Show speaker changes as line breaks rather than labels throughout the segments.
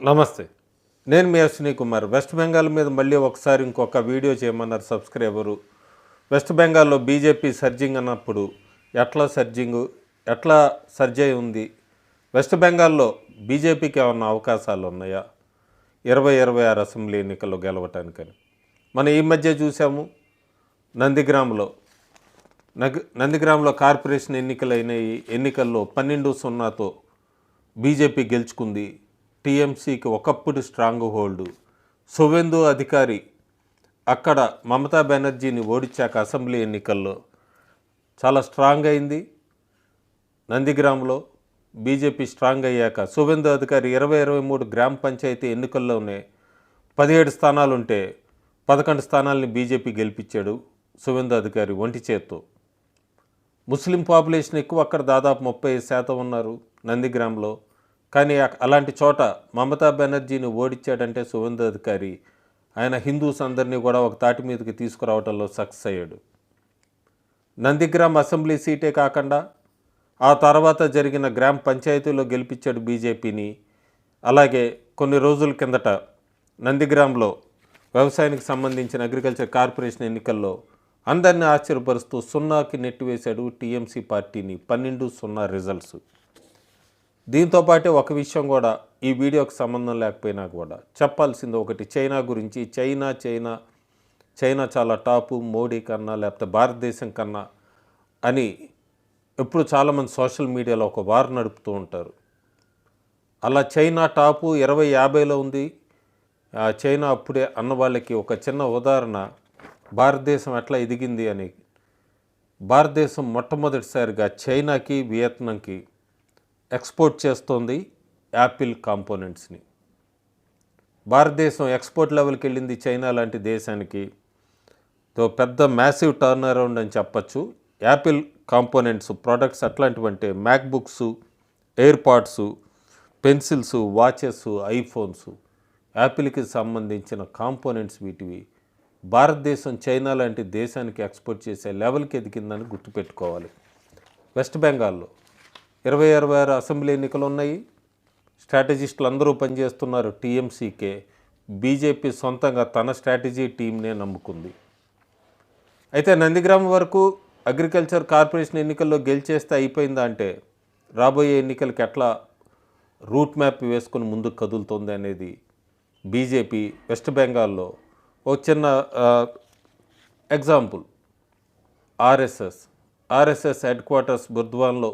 నమస్తే. నేను మీ అశ్విని కుమార్. వెస్ట్ బెంగాల్ మీద మళ్ళీ ఒకసారి ఇంకొక వీడియో చేయమన్నారు సబ్స్క్రైబరు. వెస్ట్ బెంగాల్‌లో బీజేపీ సర్జింగ్ అన్నప్పుడు ఎట్లా సర్జ్ అయి ఉంది? వెస్ట్ బెంగాల్‌లో బీజేపీకి ఏమన్నా అవకాశాలు ఉన్నాయా? 2026 అసెంబ్లీ ఎన్నికల్లో గెలవటానికని. మనం ఈ మధ్య చూసాము నందిగ్రామ్‌లో కార్పొరేషన్ ఎన్నికలైనయి. ఎన్నికల్లో 12-0తో బీజేపీ గెలుచుకుంది. టీఎంసీకి ఒకప్పుడు స్ట్రాంగ్ హోల్డు. సువేందు అధికారి అక్కడ మమతా బెనర్జీని ఓడించాక అసెంబ్లీ ఎన్నికల్లో చాలా స్ట్రాంగ్ అయింది. నందిగ్రామ్లో బీజేపీ స్ట్రాంగ్ అయ్యాక సువేందు అధికారి 2023 గ్రామ పంచాయతీ ఎన్నికల్లోనే 17 స్థానాలుంటే 11 స్థానాలని బీజేపీ గెలిపించాడు సువేందు అధికారి ఒంటి చేత్తో. ముస్లిం పాపులేషన్ ఎక్కువ, అక్కడ దాదాపు 30% ఉన్నారు నందిగ్రామ్లో. కానీ అలాంటి చోట మమతా బెనర్జీని ఓడించాడంటే సువేందు అధికారి ఆయన హిందూస్ అందరినీ కూడా ఒక తాటి మీదకి తీసుకురావడంలో సక్సెస్ అయ్యాడు. నందిగ్రామ్ అసెంబ్లీ సీటే కాకుండా ఆ తర్వాత జరిగిన గ్రామ పంచాయతీలో గెలిపించాడు బీజేపీని. అలాగే కొన్ని రోజుల కిందట నందిగ్రామ్లో వ్యవసాయానికి సంబంధించిన అగ్రికల్చర్ కార్పొరేషన్ ఎన్నికల్లో అందరినీ ఆశ్చర్యపరుస్తూ 0కి నెట్టివేశాడు టీఎంసీ పార్టీని. 12-0 రిజల్ట్స్. దీంతోపాటే ఒక విషయం కూడా ఈ వీడియోకి సంబంధం లేకపోయినా కూడా చెప్పాల్సింది ఒకటి, చైనా గురించి. చైనా చాలా టాపు, మోడీ కన్నా లేకపోతే భారతదేశం కన్నా అని ఎప్పుడు చాలామంది సోషల్ మీడియాలో ఒక వార్ నడుపుతూ ఉంటారు. అలా చైనా టాపు 2050లో ఉంది. చైనా అప్పుడే అన్న వాళ్ళకి ఒక చిన్న ఉదాహరణ భారతదేశం ఎట్లా ఎదిగింది అని. భారతదేశం మొట్టమొదటిసారిగా చైనాకి, వియత్నాంకి ఎక్స్పోర్ట్ చేస్తోంది యాపిల్ కాంపోనెంట్స్ని. భారతదేశం ఎక్స్పోర్ట్ లెవెల్కి వెళ్ళింది చైనా లాంటి దేశానికి. పెద్ద మ్యాసివ్ టర్న్ అరౌండ్ అని చెప్పచ్చు. యాపిల్ కాంపోనెంట్స్ ప్రొడక్ట్స్ అట్లాంటివంటే MacBooks, AirPods, pencils, watches, iPhones, యాపిల్కి సంబంధించిన కాంపోనెంట్స్ వీటివి. భారతదేశం చైనా లాంటి దేశానికి ఎక్స్పోర్ట్ చేసే లెవెల్కి ఎదిగిందని గుర్తుపెట్టుకోవాలి. వెస్ట్ బెంగాల్లో 2026 అసెంబ్లీ ఎన్నికలు ఉన్నాయి. స్ట్రాటజిస్టులు అందరూ పనిచేస్తున్నారు టీఎంసీకే. బీజేపీ సొంతంగా తన స్ట్రాటజీ టీంనే నమ్ముకుంది. అయితే నందిగ్రామ్ వరకు అగ్రికల్చర్ కార్పొరేషన్ ఎన్నికల్లో గెలిచేస్తే అయిపోయిందా అంటే, రాబోయే ఎన్నికలకి ఎట్లా రూట్ మ్యాప్ వేసుకుని ముందుకు కదులుతుంది అనేది బీజేపీ వెస్ట్ బెంగాల్లో ఒక చిన్న ఎగ్జాంపుల్. ఆర్ఎస్ఎస్ హెడ్ క్వార్టర్స్ బుర్ద్వాన్లో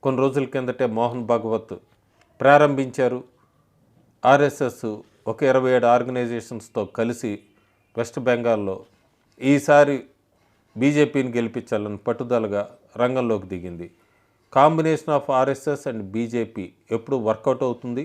కొన్ని రోజుల కిందటే మోహన్ భాగవత్ ప్రారంభించారు. ఆర్ఎస్ఎస్ ఒక 27 ఆర్గనైజేషన్స్తో కలిసి వెస్ట్ బెంగాల్లో ఈసారి బీజేపీని గెలిపించాలని పట్టుదలగా రంగంలోకి దిగింది. Combination of RSS and BJP ఎప్పుడు వర్కౌట్ అవుతుంది.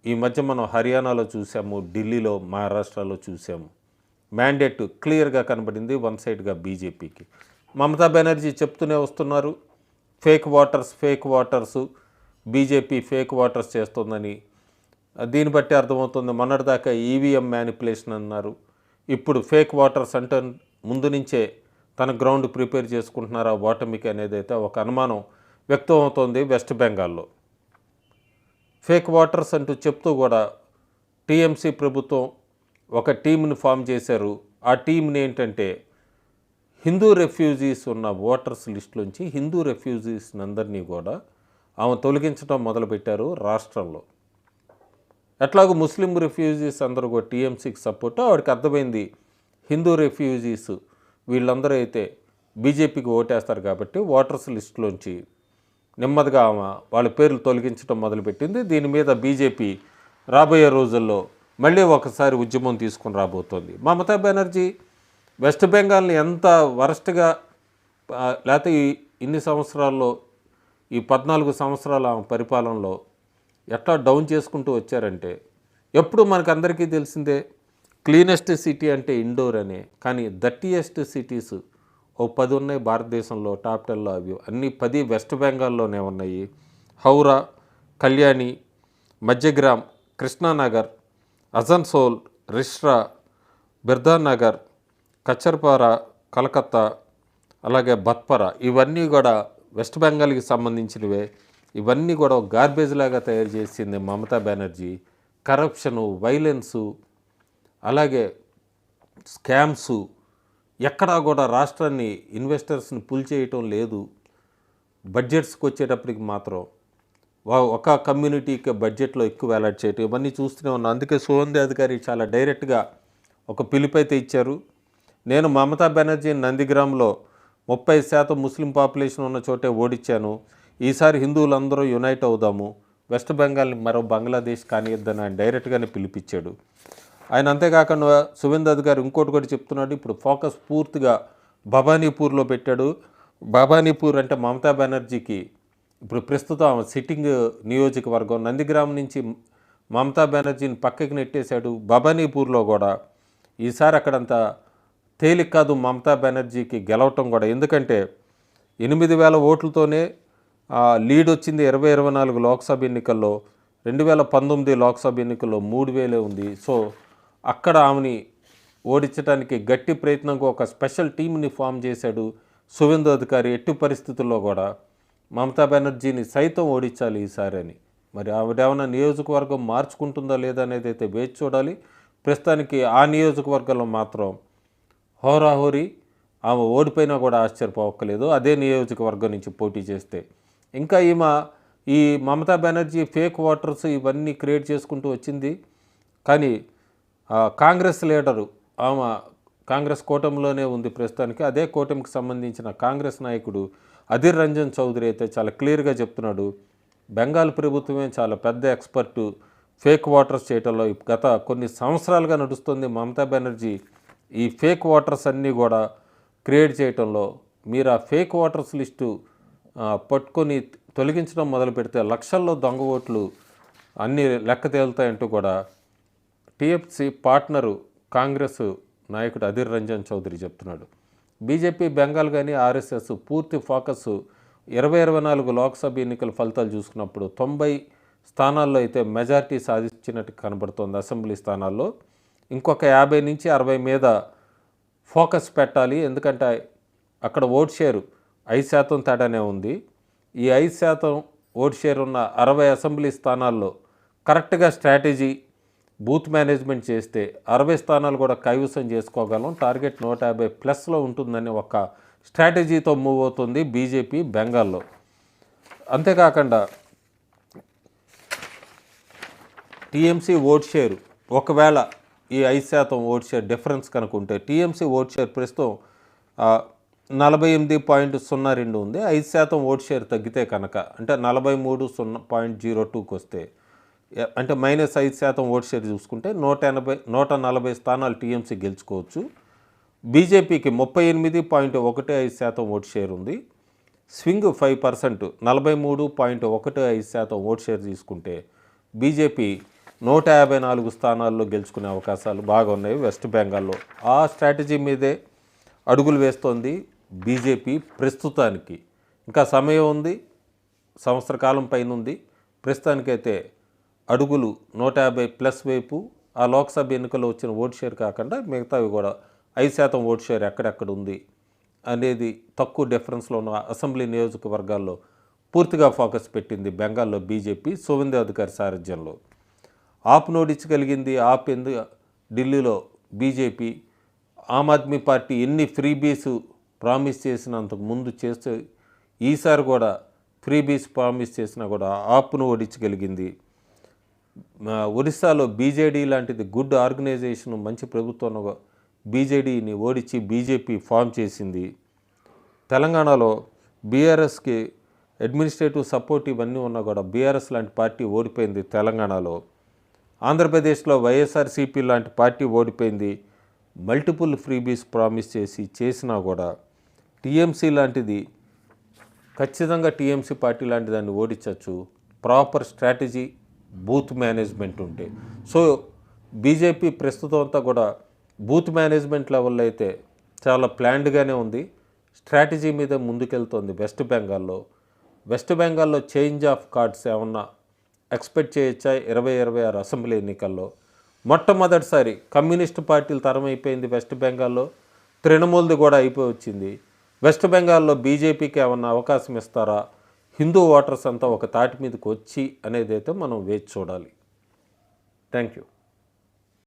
ఈ మధ్య మనం హర్యానాలో చూసాము, ఢిల్లీలో, మహారాష్ట్రలో చూసాము. మ్యాండేట్ క్లియర్గా కనబడింది వన్ సైడ్గా బీజేపీకి. మమతా బెనర్జీ చెప్తూనే వస్తున్నారు, fake waters BJP fake waters చేస్తుందని. దీన్ని బట్టి అర్థమవుతుంది. మొన్నటిదాకా ఈవీఎం మ్యానిపులేషన్ అన్నారు, ఇప్పుడు ఫేక్ వాటర్స్ అంటే ముందు నుంచే తన గ్రౌండ్ ప్రిపేర్ చేసుకుంటున్నారా ఓటమికి అనేది అయితే ఒక అనుమానం వ్యక్తం అవుతోంది వెస్ట్ బెంగాల్లో. ఫేక్ వాటర్స్ అంటూ చెప్తూ కూడా టీఎంసీ ప్రభుత్వం ఒక టీంని ఫామ్ చేశారు. ఆ టీంని ఏంటంటే హిందూ రెఫ్యూజీస్ ఉన్న ఓటర్స్ లిస్టులోంచి హిందూ రెఫ్యూజీస్ని అందరినీ కూడా ఆమె తొలగించడం మొదలుపెట్టారు రాష్ట్రంలో. ఎట్లాగో ముస్లిం రెఫ్యూజీస్ అందరూ కూడా టీఎంసీకి సపోర్టు. ఆవిడకి అర్థమైంది హిందూ రెఫ్యూజీస్ వీళ్ళందరూ అయితే బీజేపీకి ఓటేస్తారు కాబట్టి ఓటర్స్ లిస్టులోంచి నెమ్మదిగా ఆమె వాళ్ళ పేర్లు తొలగించడం మొదలుపెట్టింది. దీని మీద బీజేపీ రాబోయే రోజుల్లో మళ్ళీ ఒకసారి ఉద్యమం తీసుకుని రాబోతోంది. మమతా బెనర్జీ వెస్ట్ బెంగాల్ని ఎంత వరస్ట్గా లేకపోతే ఇన్ని సంవత్సరాల్లో ఈ 14 సంవత్సరాల ఆమె పరిపాలనలో ఎట్లా డౌన్ చేసుకుంటూ వచ్చారంటే, ఎప్పుడు మనకందరికీ తెలిసిందే క్లీనెస్ట్ సిటీ అంటే ఇండోర్ అనే. కానీ డర్టీయెస్ట్ సిటీస్ ఓ 10 ఉన్నాయి భారతదేశంలో. టాప్ 10లో అవి అన్నీ 10 వెస్ట్ బెంగాల్లోనే ఉన్నాయి. హౌరా, కళ్యాణి, మధ్యగ్రామ్, కృష్ణానగర్, అసన్సోల్, రిష్రా, బిర్ధానగర్, కచ్చర్పారా, కలకత్తా, అలాగే బత్పరా, ఇవన్నీ కూడా వెస్ట్ బెంగాల్కి సంబంధించినవే. ఇవన్నీ కూడా గార్బేజ్ లాగా తయారు చేసింది మమతా బెనర్జీ. కరప్షను, వైలెన్సు, అలాగే స్కామ్సు, ఎక్కడా కూడా రాష్ట్రాన్ని ఇన్వెస్టర్స్ని పుల్ చేయటం లేదు. బడ్జెట్స్కి వచ్చేటప్పటికి మాత్రం ఒక కమ్యూనిటీకి బడ్జెట్లో ఎక్కువ అలాట్ చేయటం, ఇవన్నీ చూస్తూనే ఉన్నాం. అందుకే సువేందు అధికారి చాలా డైరెక్ట్గా ఒక పిలుపైతే ఇచ్చారు. నేను మమతా బెనర్జీని నందిగ్రామ్లో 30% ముస్లిం పాపులేషన్ ఉన్న చోటే ఓడించాను. ఈసారి హిందువులందరూ యునైట్ అవుదాము, వెస్ట్ బెంగాల్ని మరో బంగ్లాదేశ్ కానియద్దని ఆయన డైరెక్ట్గానే పిలిపించాడు. ఆయన అంతేకాకుండా సువేందు అధికారి ఇంకోటి కూడా చెప్తున్నాడు. ఇప్పుడు ఫోకస్ పూర్తిగా భవానీపూర్లో పెట్టాడు. భవానీపూర్ అంటే మమతా బెనర్జీకి ఇప్పుడు ప్రస్తుతం సిట్టింగ్ నియోజకవర్గం. నందిగ్రామ్ నుంచి మమతా బెనర్జీని పక్కకి నెట్టేశాడు. భవానీపూర్లో కూడా ఈసారి అక్కడంత తేలిక కాదు మమతా బెనర్జీకి గెలవటం కూడా. ఎందుకంటే 8,000 ఓట్లతోనే లీడ్ వచ్చింది 2024 లోక్సభ ఎన్నికల్లో. 2019 లోక్సభ ఎన్నికల్లో 3,000 ఉంది. సో అక్కడ ఆమెని ఓడించడానికి గట్టి ప్రయత్నంగా ఒక స్పెషల్ టీంని ఫామ్ చేశాడు సువేందు అధికారి. ఎట్టి పరిస్థితుల్లో కూడా మమతా బెనర్జీని సైతం ఓడించాలి ఈసారి అని. మరి ఆవిడేమైనా నియోజకవర్గం మార్చుకుంటుందా లేదా అనేది అయితే వేచి చూడాలి. ప్రస్తుతానికి ఆ నియోజకవర్గంలో మాత్రం హోరాహోరీ ఆమె ఓడిపోయినా కూడా ఆశ్చర్యపోవక్కలేదు, అదే నియోజకవర్గం నుంచి పోటీ చేస్తే. ఇంకా ఈ మమతా బెనర్జీ ఫేక్ ఓటర్స్ ఇవన్నీ క్రియేట్ చేసుకుంటూ వచ్చింది. కానీ కాంగ్రెస్ లీడరు ఆమె కాంగ్రెస్ కూటమిలోనే ఉంది ప్రస్తుతానికి. అదే కూటమికి సంబంధించిన కాంగ్రెస్ నాయకుడు అధీర్ రంజన్ చౌదరి అయితే చాలా క్లియర్గా చెప్తున్నాడు, బెంగాల్ ప్రభుత్వమే చాలా పెద్ద ఎక్స్పర్టు ఫేక్ ఓటర్స్ చేయటంలో. గత కొన్ని సంవత్సరాలుగా నడుస్తుంది మమతా బెనర్జీ ఈ ఫేక్ ఓటర్స్ అన్నీ కూడా క్రియేట్ చేయటంలో. మీరు ఆ ఫేక్ ఓటర్స్ లిస్టు పట్టుకొని తొలగించడం మొదలు పెడితే లక్షల్లో దొంగ ఓట్లు అన్నీ లెక్క తేలుతాయంటూ కూడా టీఎంసీ పార్ట్నరు కాంగ్రెస్ నాయకుడు అధీర్ రంజన్ చౌదరి చెప్తున్నాడు. బీజేపీ బెంగాల్ కానీ ఆర్ఎస్ఎస్ పూర్తి ఫోకస్ 2024 లోక్సభ ఎన్నికల ఫలితాలు చూసుకున్నప్పుడు 90 స్థానాల్లో అయితే మెజారిటీ సాధించినట్టు కనబడుతోంది అసెంబ్లీ స్థానాల్లో. ఇంకొక 50 నుంచి 60 మీద ఫోకస్ పెట్టాలి. ఎందుకంటే అక్కడ ఓట్ షేరు 5% తేడానే ఉంది. ఈ 5% ఓట్ షేర్ ఉన్న 60 అసెంబ్లీ స్థానాల్లో కరెక్ట్గా స్ట్రాటజీ బూత్ మేనేజ్మెంట్ చేస్తే 60 స్థానాలు కూడా కైవసం చేసుకోగలం. టార్గెట్ 150+ ఉంటుందని ఒక స్ట్రాటజీతో మూవ్ అవుతుంది బీజేపీ బెంగాల్లో. అంతేకాకుండా టీఎంసీ ఓట్ షేర్ ఒకవేళ ఈ 5% ఓట్ షేర్ డిఫరెన్స్ కనుక ఉంటే టీఎంసీ ఓట్ షేర్ ప్రస్తుతం 48.02 ఉంది. 5% ఓట్ షేర్ తగ్గితే కనుక అంటే 43.02కి వస్తే అంటే -5% ఓట్ షేర్ చూసుకుంటే 140 స్థానాలు టీఎంసీ గెలుచుకోవచ్చు. బీజేపీకి 38.15% ఓట్ షేర్ ఉంది. స్వింగ్ 5%, 43.15% ఓట్ షేర్ తీసుకుంటే బీజేపీ 154 స్థానాల్లో గెలుచుకునే అవకాశాలు బాగా ఉన్నాయి వెస్ట్ బెంగాల్లో. ఆ స్ట్రాటజీ మీదే అడుగులు వేస్తోంది బీజేపీ ప్రస్తుతానికి. ఇంకా సమయం ఉంది, సంవత్సర కాలం పైన ఉంది. ప్రస్తుతానికైతే అడుగులు 150+ వైపు. ఆ లోక్సభ ఎన్నికల్లో వచ్చిన ఓట్ షేర్ కాకుండా మిగతావి కూడా 5% ఓట్ షేర్ ఎక్కడెక్కడ ఉంది అనేది తక్కువ డిఫరెన్స్లో ఉన్న అసెంబ్లీ నియోజకవర్గాల్లో పూర్తిగా ఫోకస్ పెట్టింది బెంగాల్లో బీజేపీ సువేందు అధికారి సారథ్యంలో. ఆప్ నోడించగలిగింది. ఆప్ ఢిల్లీలో బీజేపీ ఆమ్ ఆద్మీ పార్టీ ఎన్ని ఫ్రీబీస్ ప్రామిస్ చేసినంతకు ముందు చేస్తే ఈసారి కూడా ఫ్రీబీస్ ప్రామిస్ చేసినా కూడా ఆప్ను ఓడించగలిగింది. ఒరిస్సాలో బీజేడీ లాంటిది గుడ్ ఆర్గనైజేషన్ మంచి ప్రభుత్వం బీజేడీని ఓడించి బీజేపీ ఫామ్ చేసింది. తెలంగాణలో బీఆర్ఎస్కి అడ్మినిస్ట్రేటివ్ సపోర్ట్ ఇవన్నీ ఉన్నా కూడా బీఆర్ఎస్ లాంటి పార్టీ ఓడిపోయింది తెలంగాణలో. ఆంధ్రప్రదేశ్లో వైఎస్ఆర్సీపీ లాంటి పార్టీ ఓడిపోయింది. మల్టిపుల్ ఫ్రీబీస్ ప్రామిస్ చేసినా కూడా టీఎంసీ లాంటిది ఖచ్చితంగా టీఎంసీ పార్టీ లాంటి దాన్ని ఓడించవచ్చు ప్రాపర్ స్ట్రాటజీ బూత్ మేనేజ్మెంట్ ఉంటే. సో బీజేపీ ప్రస్తుతం అంతా కూడా బూత్ మేనేజ్మెంట్ లెవెల్లో అయితే చాలా ప్లాన్డ్గానే ఉంది, స్ట్రాటజీ మీద ముందుకెళ్తోంది వెస్ట్ బెంగాల్లో. వెస్ట్ బెంగాల్లో చేంజ్ ఆఫ్ కార్డ్స్ ఏమన్నా ఎక్స్పెక్ట్ చేయొచ్చా 2026 అసెంబ్లీ ఎన్నికల్లో? మొట్టమొదటిసారి కమ్యూనిస్టు పార్టీలు తరమైపోయింది వెస్ట్ బెంగాల్లో, తృణమూల్ది కూడా అయిపోయి వచ్చింది. వెస్ట్ బెంగాల్లో బీజేపీకి ఏమన్నా అవకాశం ఇస్తారా, హిందూ ఓటర్స్ అంతా ఒక తాటి మీదకి వచ్చి అనేది అయితే మనం వేచి చూడాలి. Thank you.